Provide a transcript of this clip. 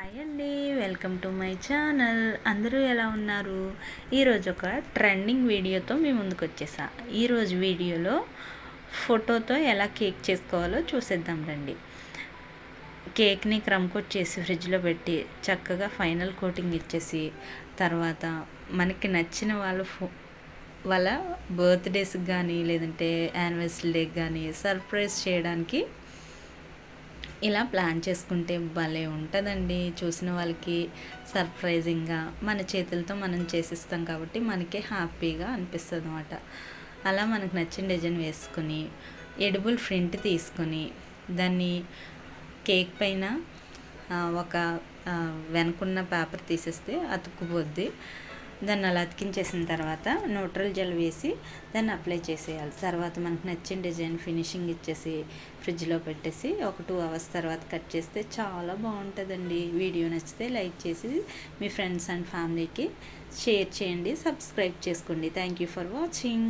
Hi అండి, welcome to my channel. అందరూ ఎలా ఉన్నారు? ఈరోజు ఒక ట్రెండింగ్ వీడియోతో మీ ముందుకు వచ్చేసా. ఈరోజు వీడియోలో ఫోటోతో ఎలా కేక్ చేసుకోవాలో చూసేద్దాం రండి. కేక్ని క్రమ్ కోట్ చేసి ఫ్రిడ్జ్లో పెట్టి చక్కగా ఫైనల్ కోటింగ్ ఇచ్చేసి తర్వాత మనకి నచ్చిన వాళ్ళ బర్త్డేస్కి కానీ లేదంటే యానివర్సరీ డేకి కానీ సర్ప్రైజ్ చేయడానికి ఇలా ప్లాన్ చేసుకుంటే భలే ఉంటుందండి. చూసిన వాళ్ళకి సర్ప్రైజింగ్గా మన చేతులతో మనం చేసిస్తాం కాబట్టి మనకే హ్యాపీగా అనిపిస్తుంది అన్నమాట. అలా మనకు నచ్చిన డిజైన్ వేసుకొని ఎడిబుల్ ప్రింట్ తీసుకొని దాన్ని కేక్ పైన ఒక వెనుకున్న పేపర్ తీసేస్తే అతుక్కుపోద్ది. దాన్ని అలా అతికించేసిన తర్వాత న్యూట్రల్ జెల్ వేసి దాన్ని అప్లై చేసేయాలి. తర్వాత మనకు నచ్చిన డిజైన్ ఫినిషింగ్ ఇచ్చేసి ఫ్రిడ్జ్లో పెట్టేసి ఒక 2 అవర్స్ తర్వాత కట్ చేస్తే చాలా బాగుంటుందండి. వీడియో నచ్చితే లైక్ చేసి మీ ఫ్రెండ్స్ అండ్ ఫ్యామిలీకి షేర్ చేయండి, సబ్స్క్రైబ్ చేసుకోండి. Thank you for watching.